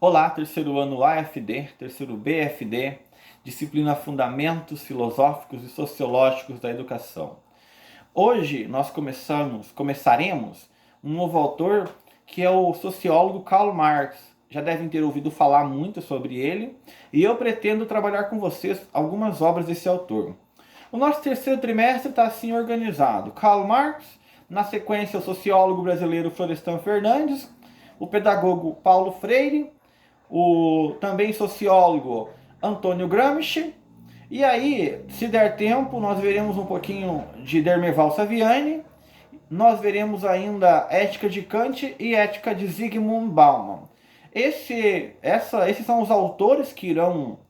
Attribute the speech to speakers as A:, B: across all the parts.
A: Olá, terceiro ano AFD, terceiro BFD, disciplina Fundamentos Filosóficos e Sociológicos da Educação. Hoje nós começaremos um novo autor que é o sociólogo Karl Marx. Já devem ter ouvido falar muito sobre ele e eu pretendo trabalhar com vocês algumas obras desse autor. O nosso terceiro trimestre está assim organizado: Karl Marx, na sequência o sociólogo brasileiro Florestan Fernandes, o pedagogo Paulo Freire, o também sociólogo Antônio Gramsci. E aí, se der tempo, nós veremos um pouquinho de Dermeval Saviani, nós veremos ainda Ética de Kant e Ética de Zygmunt Bauman. Esses são os autores que irão,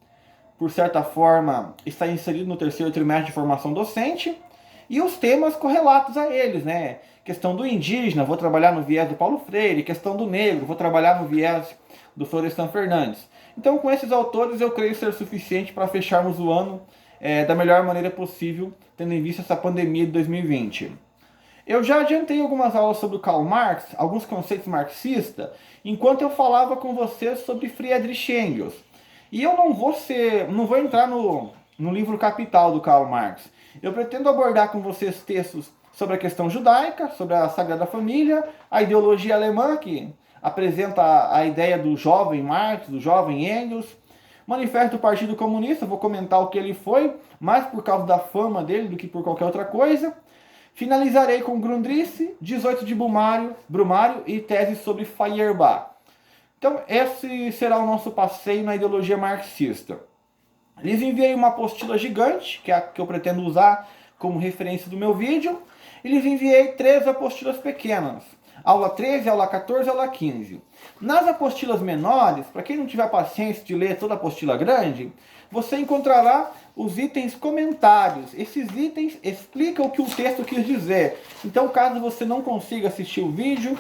A: por certa forma, estar inseridos no terceiro trimestre de formação docente, e os temas correlatos a eles, né? Questão do indígena, vou trabalhar no viés do Paulo Freire. Questão do negro, vou trabalhar no viés do Florestan Fernandes. Então, com esses autores, eu creio ser suficiente para fecharmos o ano da melhor maneira possível, tendo em vista essa pandemia de 2020. Eu já adiantei algumas aulas sobre o Karl Marx, alguns conceitos marxistas, enquanto eu falava com vocês sobre Friedrich Engels. E eu não vou entrar no livro Capital do Karl Marx. Eu pretendo abordar com vocês textos sobre a questão judaica, sobre a Sagrada Família, a ideologia alemã, que apresenta a ideia do jovem Marx, do jovem Engels, Manifesto do Partido Comunista, vou comentar o que ele foi, mais por causa da fama dele do que por qualquer outra coisa. Finalizarei com Grundrisse, 18 de Brumário e tese sobre Feuerbach. Então, esse será o nosso passeio na ideologia marxista. Lhes enviei uma apostila gigante, que é a que eu pretendo usar como referência do meu vídeo, e lhes enviei 3 apostilas pequenas. Aula 13, aula 14 e aula 15. Nas apostilas menores, para quem não tiver paciência de ler toda a apostila grande, você encontrará os itens comentários. Esses itens explicam o que o texto quis dizer. Então, caso você não consiga assistir o vídeo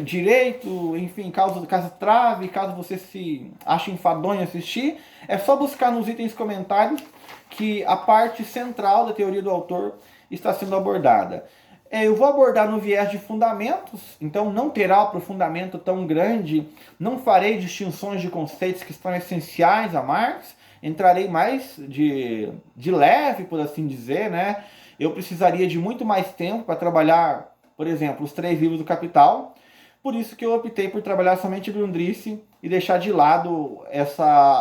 A: direito, enfim, caso trave, caso você se ache enfadonho em assistir, é só buscar nos itens comentários que a parte central da teoria do autor está sendo abordada. Eu vou abordar no viés de fundamentos, então não terá aprofundamento tão grande, não farei distinções de conceitos que são essenciais a Marx, entrarei mais de leve, por assim dizer, né? Eu precisaria de muito mais tempo para trabalhar, por exemplo, os 3 livros do Capital, por isso que eu optei por trabalhar somente Grundrisse e deixar de lado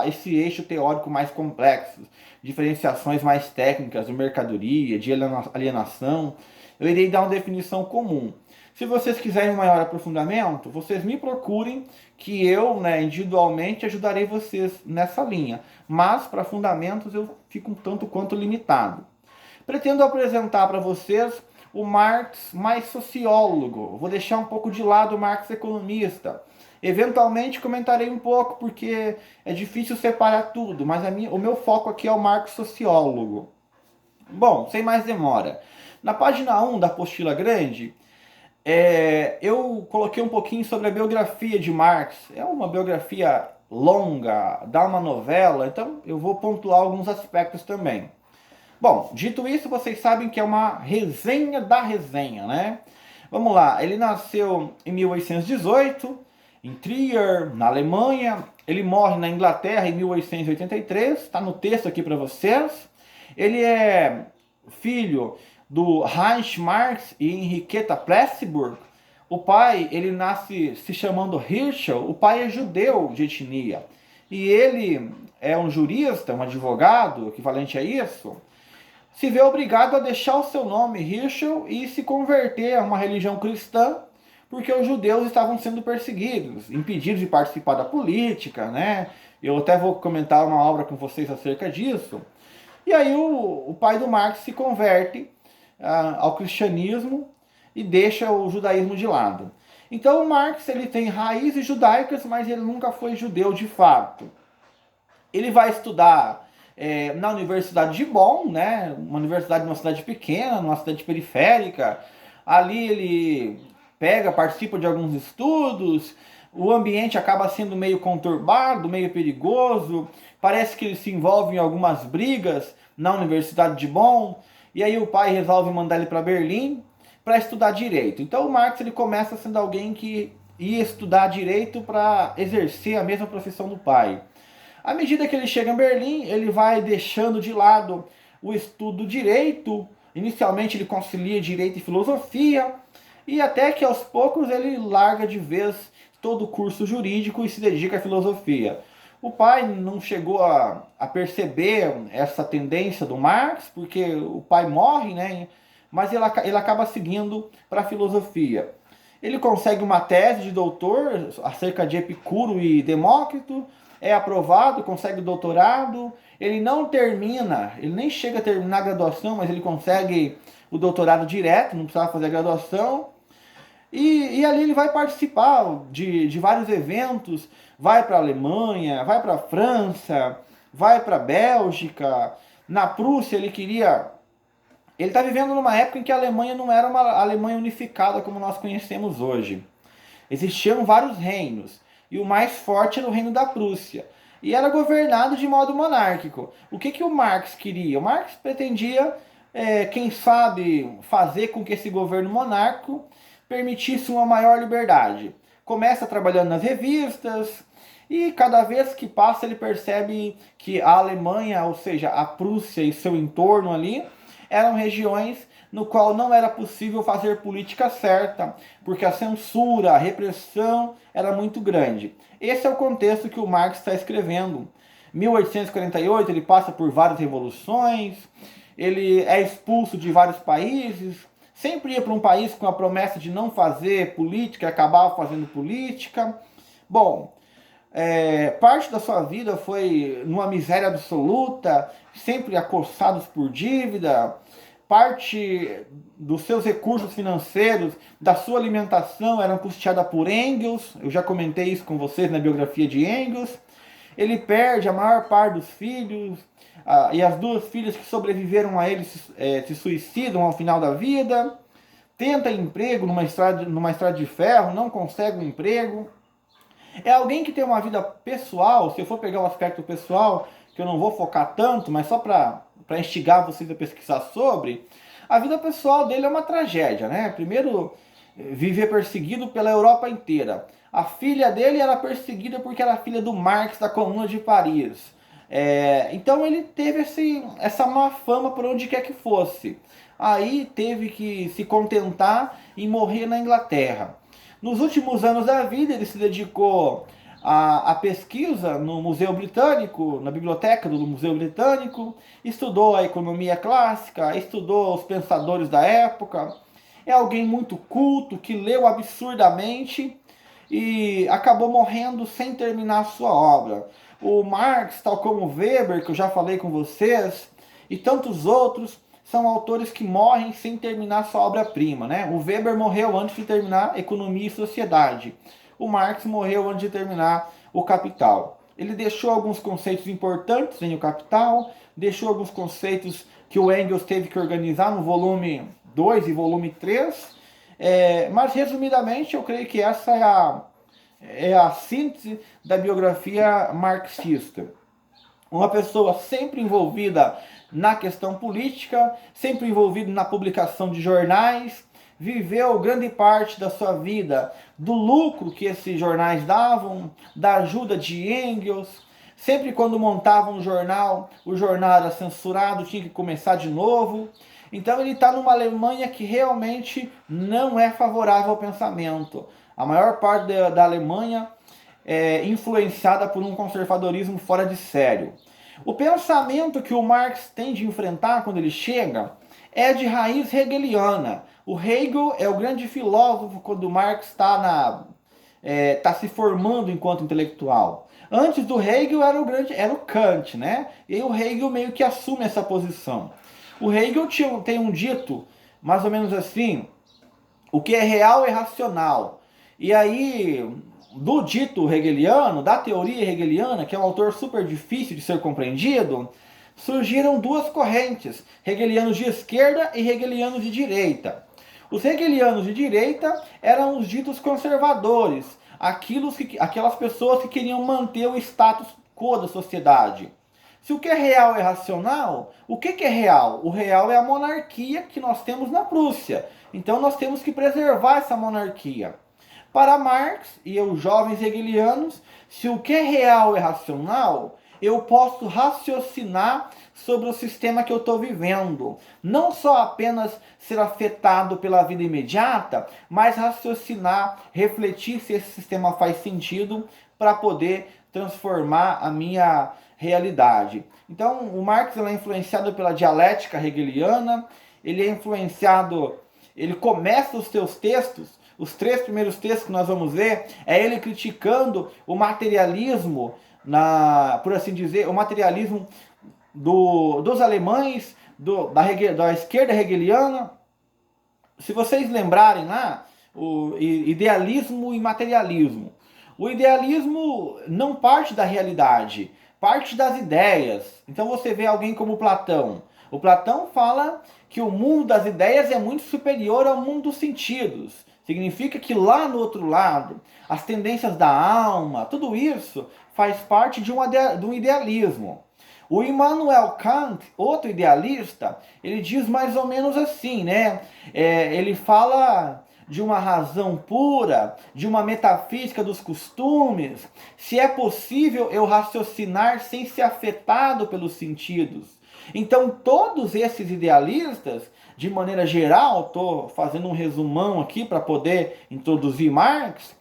A: esse eixo teórico mais complexo, diferenciações mais técnicas de mercadoria, de alienação. Eu irei dar uma definição comum. Se vocês quiserem um maior aprofundamento, vocês me procurem, que eu, individualmente, ajudarei vocês nessa linha. Mas, para fundamentos, eu fico um tanto quanto limitado. Pretendo apresentar para vocês o Marx mais sociólogo. Vou deixar um pouco de lado o Marx economista. Eventualmente comentarei um pouco, porque é difícil separar tudo, mas o meu foco aqui é o Marx sociólogo. Bom, sem mais demora. Na página 1 da apostila grande, eu coloquei um pouquinho sobre a biografia de Marx. É uma biografia longa, dá uma novela, então eu vou pontuar alguns aspectos também. Bom, dito isso, vocês sabem que é uma resenha da resenha, né? Vamos lá, ele nasceu em 1818, em Trier, na Alemanha. Ele morre na Inglaterra em 1883, está no texto aqui para vocês. Ele é filho do Heinrich Marx e Henrietta Pressburg. O pai, ele nasce se chamando Hirschel, o pai é judeu de etnia. E ele é um jurista, um advogado, equivalente a isso. Se vê obrigado a deixar o seu nome, Hirschel, e se converter a uma religião cristã, porque os judeus estavam sendo perseguidos, impedidos de participar da política, né? Eu até vou comentar uma obra com vocês acerca disso. E aí o pai do Marx se converte ao cristianismo e deixa o judaísmo de lado. Então o Marx ele tem raízes judaicas, mas ele nunca foi judeu de fato. Ele vai estudar na Universidade de Bonn, né? Uma universidade numa cidade pequena, numa cidade periférica. Ali ele participa de alguns estudos. O ambiente acaba sendo meio conturbado, meio perigoso. Parece que ele se envolve em algumas brigas na Universidade de Bonn. E aí o pai resolve mandar ele para Berlim para estudar direito. Então o Marx ele começa sendo alguém que ir estudar direito para exercer a mesma profissão do pai. À medida que ele chega em Berlim, ele vai deixando de lado o estudo do direito. Inicialmente ele concilia direito e filosofia, e até que aos poucos ele larga de vez todo o curso jurídico e se dedica à filosofia. O pai não chegou a perceber essa tendência do Marx, porque o pai morre, né? Mas ele acaba seguindo para a filosofia. Ele consegue uma tese de doutor acerca de Epicuro e Demócrito, é aprovado, consegue o doutorado. Ele não termina, ele nem chega a terminar a graduação, mas ele consegue o doutorado direto, não precisava fazer a graduação. E ali ele vai participar de vários eventos, vai para a Alemanha, vai para a França, vai para a Bélgica. Na Prússia ele queria. Ele está vivendo numa época em que a Alemanha não era uma Alemanha unificada como nós conhecemos hoje. Existiam vários reinos, e o mais forte era o reino da Prússia. E era governado de modo monárquico. O que o Marx queria? O Marx pretendia, quem sabe, fazer com que esse governo monárquico permitisse uma maior liberdade. Começa trabalhando nas revistas, e cada vez que passa ele percebe que a Alemanha, ou seja, a Prússia e seu entorno ali, eram regiões no qual não era possível fazer política certa, porque a censura, a repressão era muito grande. Esse é o contexto que o Marx está escrevendo. 1848 ele passa por várias revoluções, ele é expulso de vários países, sempre ia para um país com a promessa de não fazer política, acabava fazendo política. Bom, parte da sua vida foi numa miséria absoluta, sempre acossados por dívida. Parte dos seus recursos financeiros, da sua alimentação, eram custeada por Engels. Eu já comentei isso com vocês na biografia de Engels. Ele perde a maior parte dos filhos, e as duas filhas que sobreviveram a ele se suicidam ao final da vida. Tenta emprego numa estrada de ferro, não consegue um emprego. É alguém que tem uma vida pessoal. Se eu for pegar o aspecto pessoal, que eu não vou focar tanto, mas só para instigar vocês a pesquisar sobre, a vida pessoal dele é uma tragédia, né? Primeiro, viver perseguido pela Europa inteira. A filha dele era perseguida porque era filha do Marx da Comuna de Paris. Então ele teve essa má fama por onde quer que fosse. Aí teve que se contentar em morrer na Inglaterra. Nos últimos anos da vida ele se dedicou à pesquisa no Museu Britânico, na biblioteca do Museu Britânico, estudou a economia clássica, estudou os pensadores da época. É alguém muito culto, que leu absurdamente e acabou morrendo sem terminar a sua obra. O Marx, tal como Weber, que eu já falei com vocês, e tantos outros, são autores que morrem sem terminar sua obra-prima, né? O Weber morreu antes de terminar Economia e Sociedade. O Marx morreu antes de terminar O Capital. Ele deixou alguns conceitos importantes em O Capital, deixou alguns conceitos que o Engels teve que organizar no volume 2 e volume 3, mas resumidamente eu creio que essa é a síntese da biografia marxista. Uma pessoa sempre envolvida na questão política, sempre envolvido na publicação de jornais, viveu grande parte da sua vida do lucro que esses jornais davam, da ajuda de Engels. Sempre quando montavam um jornal, o jornal era censurado, tinha que começar de novo. Então ele está numa Alemanha que realmente não é favorável ao pensamento. A maior parte da Alemanha é influenciada por um conservadorismo fora de sério. O pensamento que o Marx tem de enfrentar quando ele chega é de hegeliana. O Hegel é o grande filósofo quando o Marx está se formando enquanto intelectual. Antes do Hegel era o Kant, né? E o Hegel meio que assume essa posição. O Hegel tem um dito, mais ou menos assim: o que é real é racional. E aí, do dito hegeliano, da teoria hegeliana, que é um autor super difícil de ser compreendido, surgiram duas correntes, hegelianos de esquerda e hegelianos de direita. Os hegelianos de direita eram os ditos conservadores, aquelas pessoas que queriam manter o status quo da sociedade. Se o que é real é racional, o que é real? O real é a monarquia que nós temos na Prússia. Então nós temos que preservar essa monarquia. Para Marx e os jovens hegelianos, se o que é real é racional, eu posso raciocinar sobre o sistema que eu estou vivendo. Não só apenas ser afetado pela vida imediata, mas raciocinar, refletir se esse sistema faz sentido para poder transformar a minha realidade. Então, o Marx é influenciado pela dialética hegeliana, ele é influenciado, ele começa os seus textos, os 3 primeiros textos que nós vamos ver, é ele criticando o materialismo, por assim dizer, o materialismo dos alemães, da esquerda hegeliana. Se vocês lembrarem lá, o idealismo e materialismo. O idealismo não parte da realidade, parte das ideias. Então você vê alguém como Platão. O Platão fala que o mundo das ideias é muito superior ao mundo dos sentidos. Significa que lá no outro lado, as tendências da alma, tudo isso faz parte de um idealismo. O Immanuel Kant, outro idealista, ele diz mais ou menos assim, né? Ele fala de uma razão pura, de uma metafísica dos costumes, se é possível eu raciocinar sem ser afetado pelos sentidos. Então, todos esses idealistas, de maneira geral, estou fazendo um resumão aqui para poder introduzir Marx,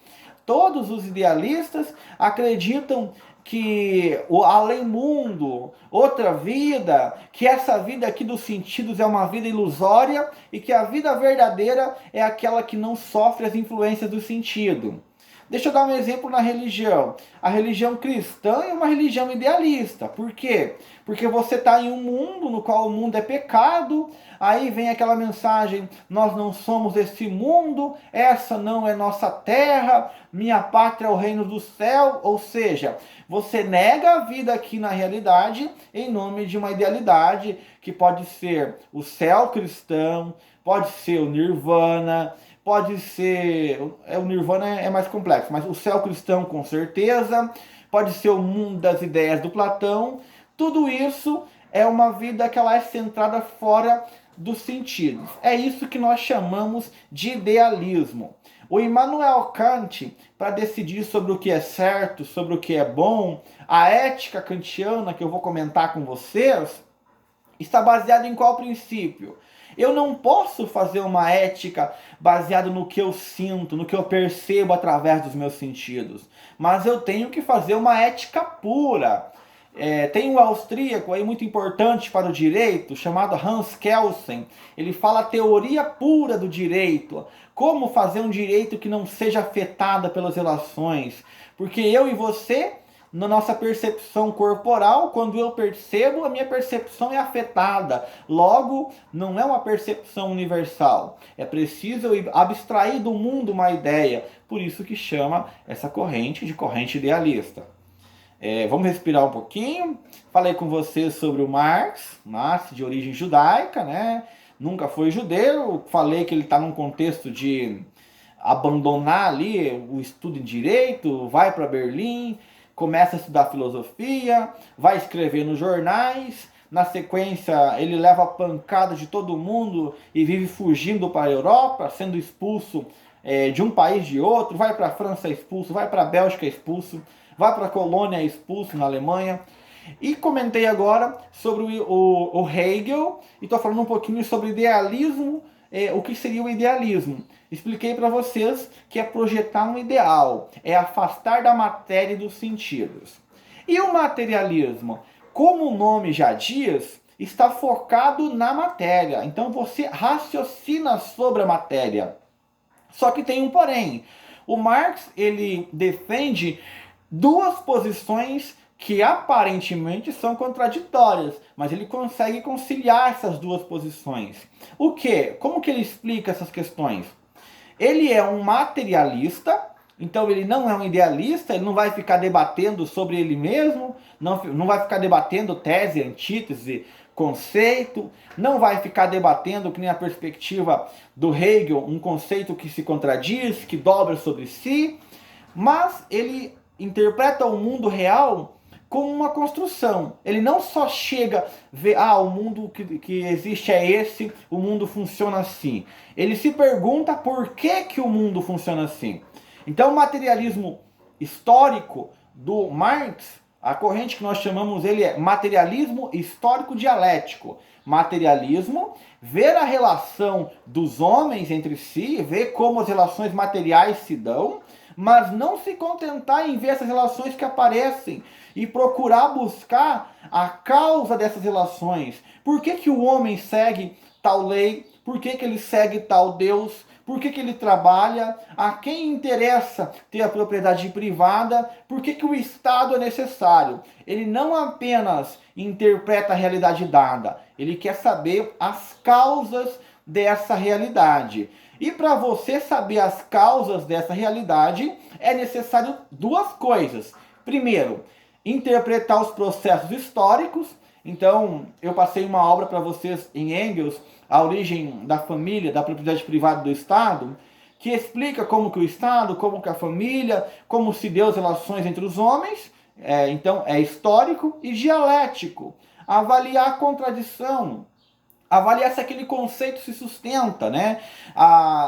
A: todos os idealistas acreditam que o além-mundo, outra vida, que essa vida aqui dos sentidos é uma vida ilusória e que a vida verdadeira é aquela que não sofre as influências do sentido. Deixa eu dar um exemplo na religião. A religião cristã é uma religião idealista. Por quê? Porque você está em um mundo no qual o mundo é pecado, aí vem aquela mensagem, nós não somos desse mundo, essa não é nossa terra, minha pátria é o reino do céu, ou seja, você nega a vida aqui na realidade em nome de uma idealidade que pode ser o céu cristão, pode ser o nirvana, pode ser, o nirvana é mais complexo, mas o céu cristão com certeza, pode ser o mundo das ideias do Platão, tudo isso é uma vida que ela é centrada fora dos sentidos. É isso que nós chamamos de idealismo. O Immanuel Kant, para decidir sobre o que é certo, sobre o que é bom, a ética kantiana que eu vou comentar com vocês, está baseada em qual princípio? Eu não posso fazer uma ética baseada no que eu sinto, no que eu percebo através dos meus sentidos. Mas eu tenho que fazer uma ética pura. Tem um austríaco aí muito importante para o direito, chamado Hans Kelsen. Ele fala a teoria pura do direito. Como fazer um direito que não seja afetado pelas relações. Porque eu e você, na nossa percepção corporal, quando eu percebo, a minha percepção é afetada. Logo, não é uma percepção universal. É preciso eu abstrair do mundo uma ideia. Por isso que chama essa corrente de corrente idealista. Vamos respirar um pouquinho. Falei com vocês sobre o Marx de origem judaica, né? Nunca foi judeu. Falei que ele está num contexto de abandonar ali o estudo em direito, vai para Berlim, começa a estudar filosofia, vai escrever nos jornais, na sequência ele leva a pancada de todo mundo e vive fugindo para a Europa, sendo expulso de um país de outro, vai para a França expulso, vai para a Bélgica expulso, vai para a Colônia expulso na Alemanha. E comentei agora sobre o Hegel, e estou falando um pouquinho sobre idealismo, o que seria o idealismo. Expliquei para vocês que é projetar um ideal, é afastar da matéria e dos sentidos. E o materialismo, como o nome já diz, está focado na matéria. Então você raciocina sobre a matéria. Só que tem um porém. O Marx, ele defende duas posições que aparentemente são contraditórias, mas ele consegue conciliar essas duas posições. O quê? Como que ele explica essas questões? Ele é um materialista, então ele não é um idealista, ele não vai ficar debatendo sobre ele mesmo, não vai ficar debatendo tese, antítese, conceito, não vai ficar debatendo, que nem a perspectiva do Hegel, um conceito que se contradiz, que dobra sobre si, mas ele interpreta o mundo real como uma construção. Ele não só chega a ver, o mundo que existe é esse, o mundo funciona assim. Ele se pergunta por que o mundo funciona assim. Então, o materialismo histórico do Marx, a corrente que nós chamamos ele é materialismo histórico dialético. Materialismo, ver a relação dos homens entre si, ver como as relações materiais se dão, mas não se contentar em ver essas relações que aparecem e procurar buscar a causa dessas relações. Por que, que o homem segue tal lei? Por que, que ele segue tal Deus? Por que, que ele trabalha? A quem interessa ter a propriedade privada? Por que, que o Estado é necessário? Ele não apenas interpreta a realidade dada, ele quer saber as causas dessa realidade. E para você saber as causas dessa realidade, é necessário duas coisas. Primeiro, interpretar os processos históricos. Então, eu passei uma obra para vocês em Engels, A Origem da Família, da Propriedade Privada do Estado, que explica como que o Estado, como que a família, como se deu as relações entre os homens. Então, é histórico e dialético. Avaliar a contradição, avaliar se aquele conceito se sustenta, né?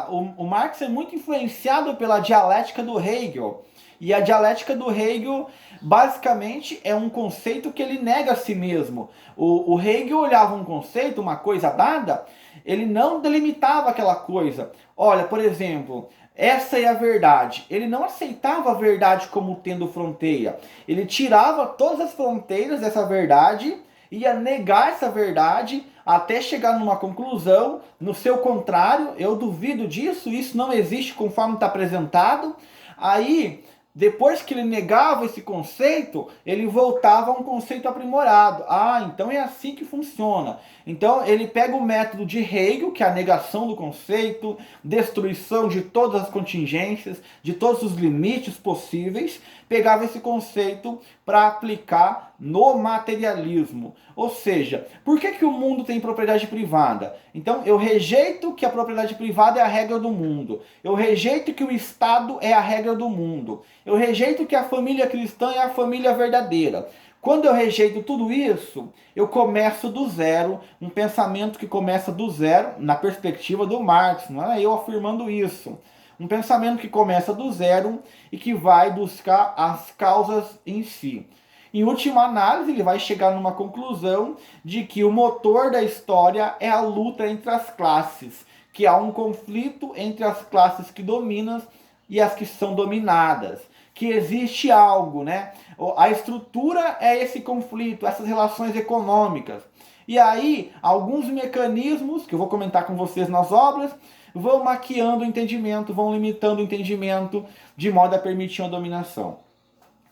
A: O Marx é muito influenciado pela dialética do Hegel. E a dialética do Hegel, basicamente, é um conceito que ele nega a si mesmo. O Hegel olhava um conceito, uma coisa dada, ele não delimitava aquela coisa. Olha, por exemplo, essa é a verdade. Ele não aceitava a verdade como tendo fronteira. Ele tirava todas as fronteiras dessa verdade, ia negar essa verdade até chegar numa conclusão. No seu contrário, eu duvido disso, isso não existe conforme está apresentado. Aí, depois que ele negava esse conceito, ele voltava a um conceito aprimorado. Ah, então é assim que funciona. Então ele pega o método de Hegel, que é a negação do conceito, destruição de todas as contingências, de todos os limites possíveis, pegava esse conceito para aplicar no materialismo. Ou seja, por que, que o mundo tem propriedade privada? Então eu rejeito que a propriedade privada é a regra do mundo. Eu rejeito que o Estado é a regra do mundo. Eu rejeito que a família cristã é a família verdadeira. Quando eu rejeito tudo isso, eu começo do zero, um pensamento que começa do zero, na perspectiva do Marx, não é eu afirmando isso. Um pensamento que começa do zero e que vai buscar as causas em si. Em última análise, ele vai chegar numa conclusão de que o motor da história é a luta entre as classes, que há um conflito entre as classes que dominam e as que são dominadas, que existe algo, né? A estrutura é esse conflito, essas relações econômicas. E aí, alguns mecanismos, que eu vou comentar com vocês nas obras, vão maquiando o entendimento, vão limitando o entendimento, de modo a permitir uma dominação.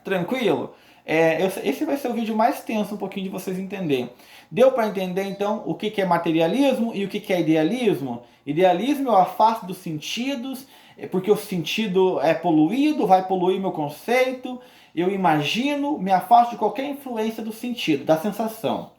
A: Tranquilo? Esse vai ser o vídeo mais tenso um pouquinho de vocês entenderem. Deu para entender então o que é materialismo e o que é idealismo? Idealismo eu afasto dos sentidos, porque o sentido é poluído, vai poluir meu conceito, eu imagino, me afasto de qualquer influência do sentido, da sensação.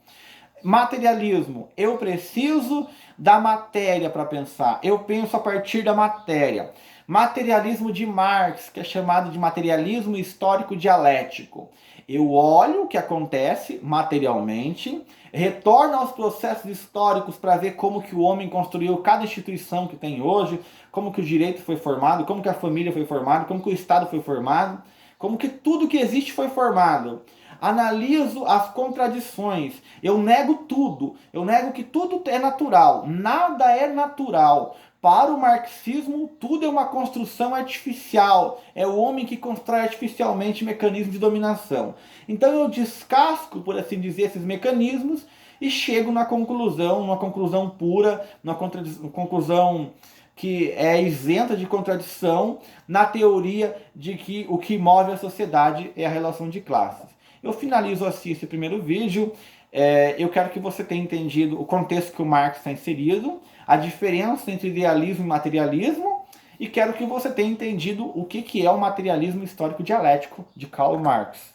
A: Materialismo, eu preciso da matéria para pensar, eu penso a partir da matéria. Materialismo de Marx, que é chamado de materialismo histórico dialético. Eu olho o que acontece materialmente, retorno aos processos históricos para ver como que o homem construiu cada instituição que tem hoje, como que o direito foi formado, como que a família foi formada, como que o Estado foi formado, como que tudo que existe foi formado. Analiso as contradições, eu nego tudo, eu nego que tudo é natural, nada é natural. Para o marxismo, tudo é uma construção artificial, é o homem que constrói artificialmente mecanismos de dominação. Então eu descasco, por assim dizer, esses mecanismos e chego na conclusão, uma conclusão pura, uma conclusão que é isenta de contradição, na teoria de que o que move a sociedade é a relação de classes. Eu finalizo assim esse primeiro vídeo. Eu quero que você tenha entendido o contexto que o Marx está inserido, a diferença entre idealismo e materialismo, e quero que você tenha entendido o que é o materialismo histórico dialético de Karl Marx.